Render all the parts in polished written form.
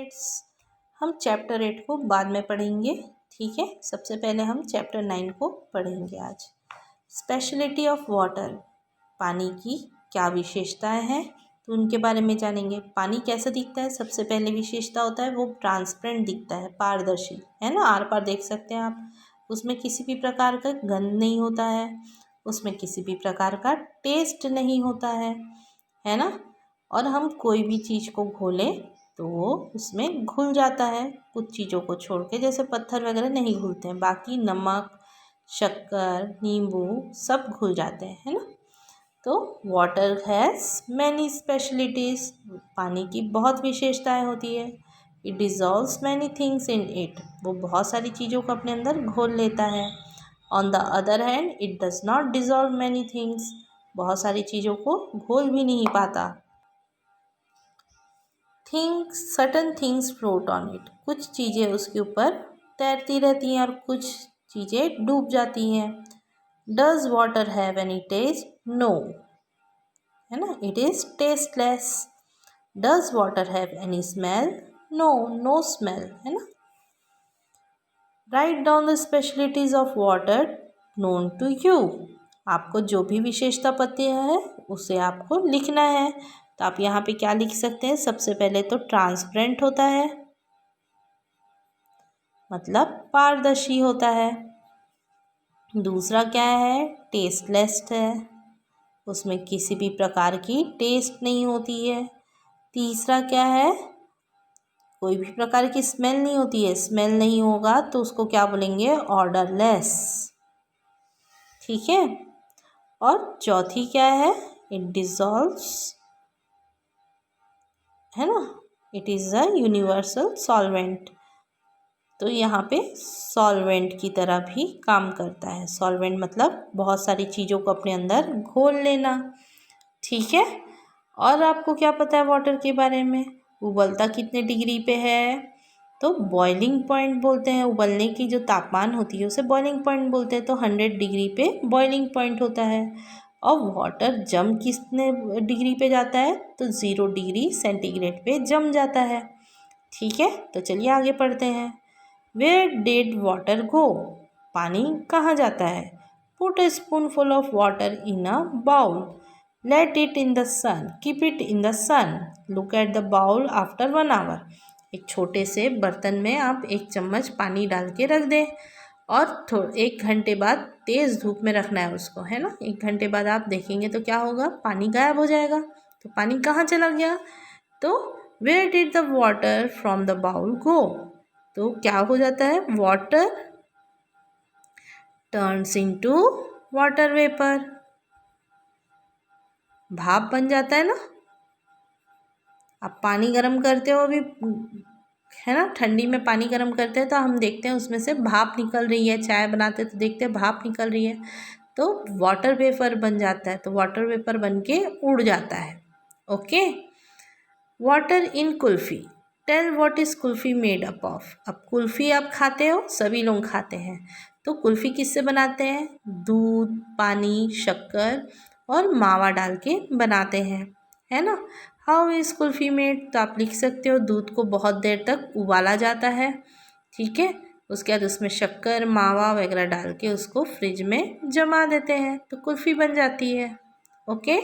Kids. हम chapter 8 को बाद में पढ़ेंगे, ठीक है। सबसे पहले हम चैप्टर 9 को पढ़ेंगे आज। स्पेशलिटी ऑफ वाटर, पानी की क्या विशेषताएं हैं तो उनके बारे में जानेंगे। पानी कैसा दिखता है, सबसे पहले विशेषता होता है वो ट्रांसपेरेंट दिखता है, पारदर्शी है ना, आर पार देख सकते हैं आप। उसमें किसी भी प्रकार का गंध नहीं होता है, उसमें किसी भी प्रकार का टेस्ट नहीं होता है ना। और हम कोई भी चीज़ को घोलें तो वो उसमें घुल जाता है, कुछ चीज़ों को छोड़ के, जैसे पत्थर वगैरह नहीं घुलते हैं, बाकी नमक, शक्कर, नींबू सब घुल जाते हैं, है ना। तो वाटर हैज़ मैनी स्पेशलिटीज़, पानी की बहुत विशेषताएं होती है। It dissolves many things in it, वो बहुत सारी चीज़ों को अपने अंदर घोल लेता है। On the other hand it does not dissolve many things, बहुत सारी चीज़ों को घोल भी नहीं पाता। Things, certain things float on it, कुछ चीज़ें उसके ऊपर तैरती रहती हैं और कुछ चीज़ें डूब जाती हैं। Does water have any taste, no, है ना, it is tasteless. Does water have any smell, no, no smell, है ना। Right down the specialities of water known to you, आपको जो भी विशेषता पता है उसे आपको लिखना है। तो आप यहाँ पे क्या लिख सकते हैं, सबसे पहले तो ट्रांसपेरेंट होता है, मतलब पारदर्शी होता है। दूसरा क्या है, टेस्टलेस है, उसमें किसी भी प्रकार की टेस्ट नहीं होती है। तीसरा क्या है, कोई भी प्रकार की स्मेल नहीं होती है, स्मेल नहीं होगा तो उसको क्या बोलेंगे, ऑर्डरलेस, ठीक है। और चौथी क्या है, इट डिसॉल्व्स, है ना, it is a universal solvent, तो यहाँ पे सॉल्वेंट की तरह भी काम करता है। सॉल्वेंट मतलब बहुत सारी चीज़ों को अपने अंदर घोल लेना, ठीक है। और आपको क्या पता है वाटर के बारे में, उबलता कितने डिग्री पे है, तो बॉइलिंग पॉइंट बोलते हैं, उबलने की जो तापमान होती है उसे बॉइलिंग पॉइंट बोलते हैं। तो 100 डिग्री पे बॉइलिंग पॉइंट होता है। और वाटर जम कितने डिग्री पे जाता है, तो 0 डिग्री सेंटीग्रेड पे जम जाता है, ठीक है। तो चलिए आगे पढ़ते हैं। वेयर डिड वाटर गो, पानी कहाँ जाता है। Put a spoonful of water in a bowl, let it in the sun, keep it in the sun, look at the bowl after 1 hour. एक छोटे से बर्तन में आप 1 चम्मच पानी डाल के रख दें और 1 घंटे बाद तेज़ धूप में रखना है उसको, है ना। 1 घंटे बाद आप देखेंगे तो क्या होगा, पानी गायब हो जाएगा। तो पानी कहाँ चला गया, तो where did the water from the bowl go, तो क्या हो जाता है, water turns into water vapour, भाप बन जाता है ना। आप पानी गर्म करते हो अभी, है ना, ठंडी में पानी गर्म करते हैं तो हम देखते हैं उसमें से भाप निकल रही है, चाय बनाते तो देखते हैं भाप निकल रही है, तो वाटर वेपर बन जाता है। तो वाटर वेपर बन के उड़ जाता है, okay. Water in kulfi, tell what is kulfi made up of. अब कुल्फ़ी आप खाते हो, सभी लोग खाते हैं, तो कुल्फ़ी किससे बनाते हैं, दूध, पानी, शक्कर और मावा डाल के बनाते हैं, है ना। हाउ इज़ कुल्फ़ी मेड, तो आप लिख सकते हो दूध को बहुत देर तक उबाला जाता है, ठीक है। उसके बाद उसमें शक्कर, मावा वगैरह डाल के उसको फ्रिज में जमा देते हैं तो कुल्फ़ी बन जाती है, ओके।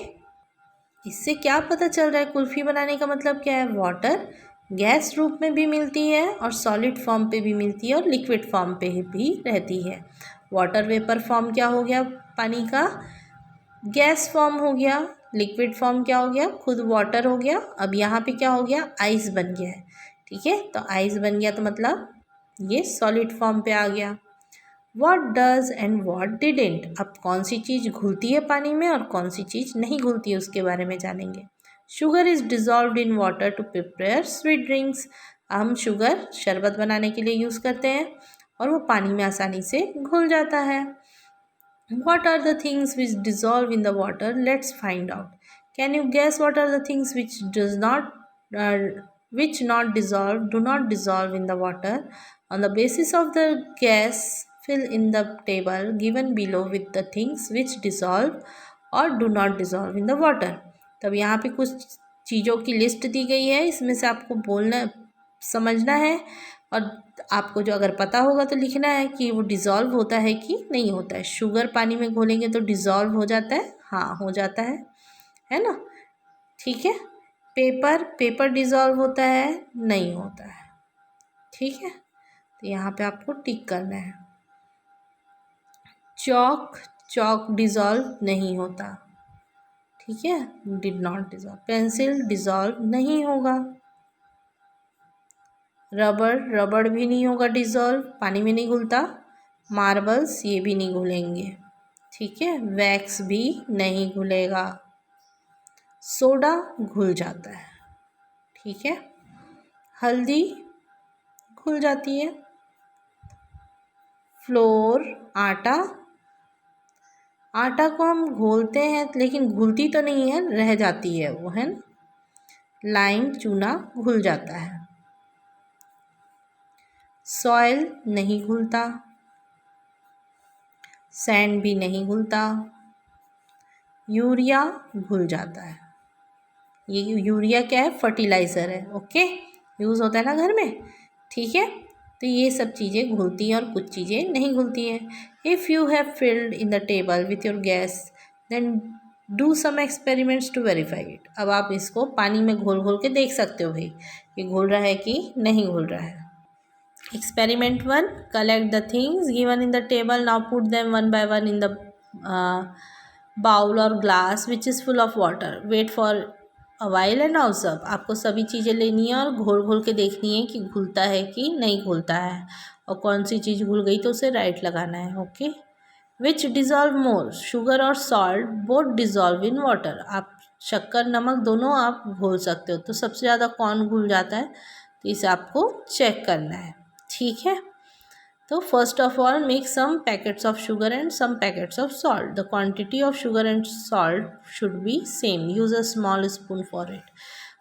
इससे क्या पता चल रहा है, कुल्फ़ी बनाने का मतलब क्या है, वाटर गैस रूप में भी मिलती है और सॉलिड फॉर्म पे भी मिलती है और लिक्विड फॉर्म पे भी रहती है। वाटर वेपर फॉर्म क्या हो गया, पानी का गैस फॉर्म हो गया, लिक्विड फॉर्म क्या हो गया, खुद वाटर हो गया। अब यहाँ पे क्या हो गया, आइस बन गया है, ठीक है। तो आइस बन गया तो मतलब ये सॉलिड फॉर्म पे आ गया। What does and what didn't, अब कौन सी चीज़ घुलती है पानी में और कौन सी चीज़ नहीं घुलती है उसके बारे में जानेंगे। Sugar is dissolved in water to prepare sweet drinks, हम शुगर शरबत बनाने के लिए यूज़ करते हैं और वो पानी में आसानी से घुल जाता है। What are the things which dissolve in the water, let's find out. Can you guess what are the things which which not dissolve, do not dissolve in the water? On the basis of the guess, fill in the table given below with the things which dissolve or do not dissolve in the water. तब यहाँ पे कुछ चीज़ों की list दी गई है, इसमें से आपको बोलना समझना है। और आपको जो अगर पता होगा तो लिखना है कि वो डिज़ोल्व होता है कि नहीं होता है। शुगर पानी में घोलेंगे तो डिज़ोल्व हो जाता है, हाँ हो जाता है ना। ठीक है। पेपर डिज़ोल्व होता है, नहीं होता है। ठीक है, तो यहाँ पे आपको टिक करना है। चॉक डिज़ोल्व नहीं होता, ठीक है, did not dissolve. Pencil dissolve नहीं होगा। रबड़ भी नहीं होगा डिज़ोल्व, पानी में नहीं घुलता। मार्बल्स ये भी नहीं घुलेंगे, ठीक है। वैक्स भी नहीं घुलेगा। सोडा घुल जाता है, ठीक है। हल्दी घुल जाती है। फ्लोर आटा को हम घोलते हैं लेकिन घुलती तो नहीं है, रह जाती है वो, है ना। लाइम चूना घुल जाता है। सॉइल नहीं घुलता। सैंड भी नहीं घुलता। यूरिया घुल जाता है। ये यूरिया क्या है, फर्टिलाइज़र है, ओके, यूज़ होता है ना घर में, ठीक है। तो ये सब चीज़ें घुलती हैं और कुछ चीज़ें नहीं घुलती हैं। If you have filled in the table with your gas then do some experiments to verify it. अब आप इसको पानी में घोल घोल के देख सकते हो भाई ये घुल रहा है कि नहीं घुल रहा है। Experiment 1. Collect the things given in the table. Now put them one by one in the bowl or glass which is full of water. Wait for a while and observe. आपको सभी चीज़ें लेनी है और घोल घोल के देखनी है कि घुलता है कि नहीं घुलता है, और कौन सी चीज़ घुल गई तो उसे राइट लगाना है, ओके। विच डिज़ोल्व मोर, शुगर और salt both dissolve in water. आप शक्कर नमक दोनों आप घोल सकते हो, तो सबसे ज़्यादा कौन घुल जाता है, तो इसे आपको चेक करना है, ठीक है। तो first of all make some packets of sugar and some packets of salt. The quantity of sugar and salt should be same, use a small spoon for it.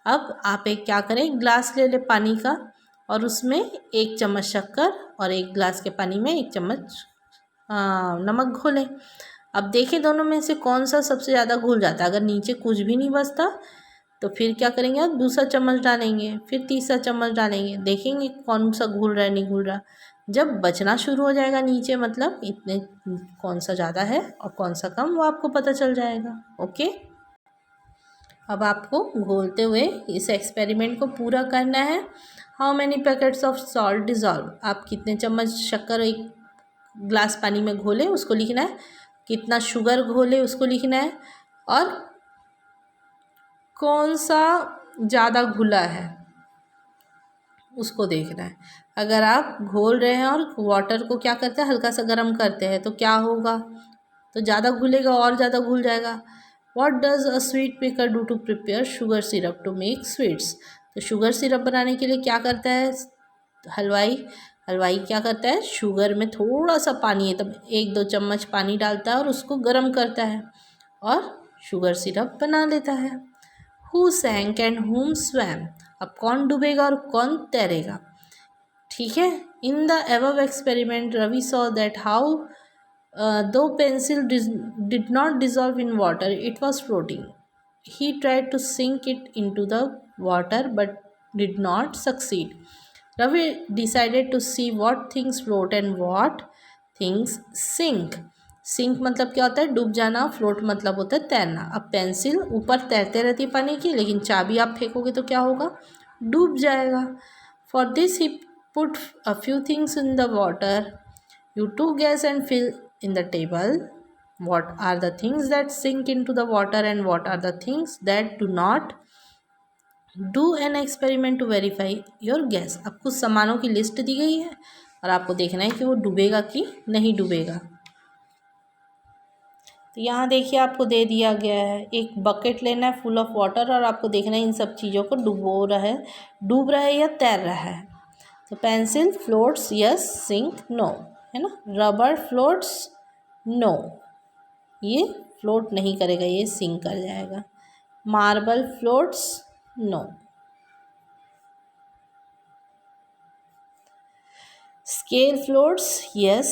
अब आप एक क्या करें, ग्लास ले ले पानी का और उसमें 1 चम्मच शक्कर और 1 ग्लास के पानी में 1 चम्मच नमक घोलें। अब देखें दोनों में से कौन सा सबसे ज़्यादा घुल जाता है। अगर नीचे कुछ भी नहीं बचता तो फिर क्या करेंगे, आप दूसरा चम्मच डालेंगे, फिर तीसरा चम्मच डालेंगे, देखेंगे कौन सा घुल रहा है नहीं घुल रहा। जब बचना शुरू हो जाएगा नीचे, मतलब इतने कौन सा ज़्यादा है और कौन सा कम, वो आपको पता चल जाएगा, ओके। अब आपको घोलते हुए इस एक्सपेरिमेंट को पूरा करना है। How many packets of salt dissolve, आप कितने चम्मच शक्कर 1 ग्लास पानी में घोले उसको लिखना है, कितना शुगर घोले उसको लिखना है, और कौन सा ज़्यादा घुला है उसको देखना है। अगर आप घोल रहे हैं और वाटर को क्या करते हैं, हल्का सा गर्म करते हैं, तो क्या होगा, तो ज़्यादा घुलेगा और ज़्यादा घुल जाएगा। What does a sweet maker do to prepare sugar syrup to make sweets. तो शुगर सिरप बनाने के लिए क्या करता है हलवाई क्या करता है, शुगर में थोड़ा सा पानी है तब 1-2 चम्मच पानी डालता है और उसको गर्म करता है और शुगर सिरप बना लेता है। Who sank and who swam, अब कौन डूबेगा और कौन तैरेगा, ठीक है। In the above experiment Ravi saw that how दो pencil did not dissolve in water it was floating, he tried to sink it into the water but did not succeed. Ravi decided to see what things float and what things sink. Sink मतलब क्या होता है, डूब जाना, float मतलब होता है तैरना। अब पेंसिल ऊपर तैरते रहती है पानी की, लेकिन चाबी आप फेंकोगे तो क्या होगा, डूब जाएगा। For this he put a few things in the water, you took gas and fill in the table. What are the things that sink into the water and what are the things that do not? Do an experiment to verify your guess. अब कुछ सामानों की list दी गई है और आपको देखना है कि वो डूबेगा कि नहीं डूबेगा। तो यहाँ देखिए आपको दे दिया गया है, एक बकेट लेना है फुल ऑफ वाटर और आपको देखना है इन सब चीज़ों को डूब रहा है या तैर रहा है। तो pencil floats yes, sink no, है ना। रबर फ्लोट्स नो, ये फ्लोट नहीं करेगा, ये सिंक कर जाएगा। Marble floats no. Scale floats yes,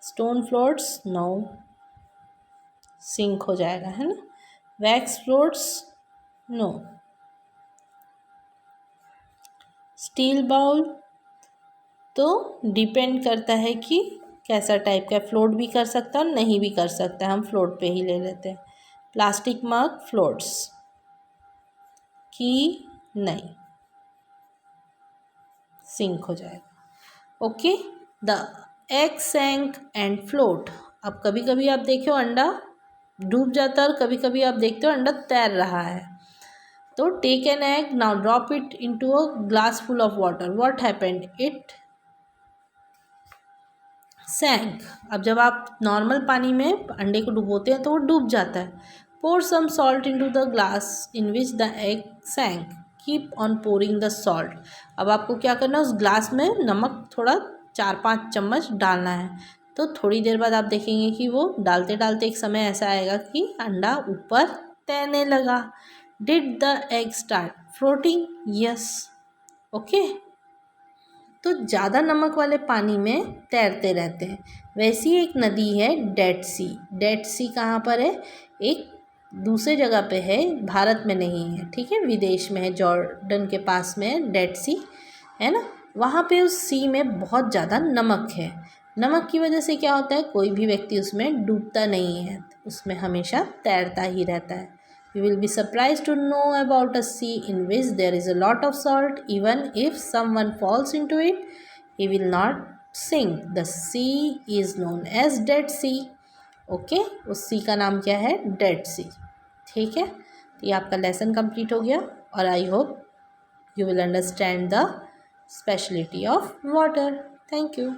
stone floats no, sink हो जाएगा, है ना। Wax floats no. Steel bowl तो डिपेंड करता है कि कैसा टाइप का, फ्लोट भी कर सकता है और नहीं भी कर सकता है, हम फ्लोट पे ही ले लेते हैं। प्लास्टिक मग फ्लोट्स कि नहीं, सिंक हो जाएगा। Okay, the egg sank and float. अब कभी कभी आप देखो अंडा डूब जाता है और कभी कभी आप देखते हो अंडा तैर रहा है। तो take an egg, now drop it into a glass full of water, what happened, it sank. अब जब आप नॉर्मल पानी में अंडे को डुबोते हैं तो वो डूब जाता है। Pour some salt into the glass in which the egg sank, keep on pouring the salt. अब आपको क्या करना है, उस ग्लास में नमक थोड़ा 4-5 चम्मच डालना है। तो थोड़ी देर बाद आप देखेंगे कि वो डालते डालते एक समय ऐसा आएगा कि अंडा ऊपर तैरने लगा। Did the egg start floating, yes. Okay, तो ज़्यादा नमक वाले पानी में तैरते रहते हैं। वैसी एक नदी है डेड सी। डेड सी कहाँ पर है, एक दूसरे जगह पे है, भारत में नहीं है, ठीक है, विदेश में है, जॉर्डन के पास में है डेड सी, है ना। वहाँ पे उस सी में बहुत ज़्यादा नमक है। नमक की वजह से क्या होता है, कोई भी व्यक्ति उसमें डूबता नहीं है, उसमें हमेशा तैरता ही रहता है। You will be surprised to know about a sea in which there is a lot of salt. Even if someone falls into it, he will not sink. The sea is known as Dead Sea. Okay? उस sea का नाम क्या है, Dead Sea. ठीक है, तो ये आपका लेसन कंप्लीट हो गया और I hope you will understand the speciality of water. Thank you.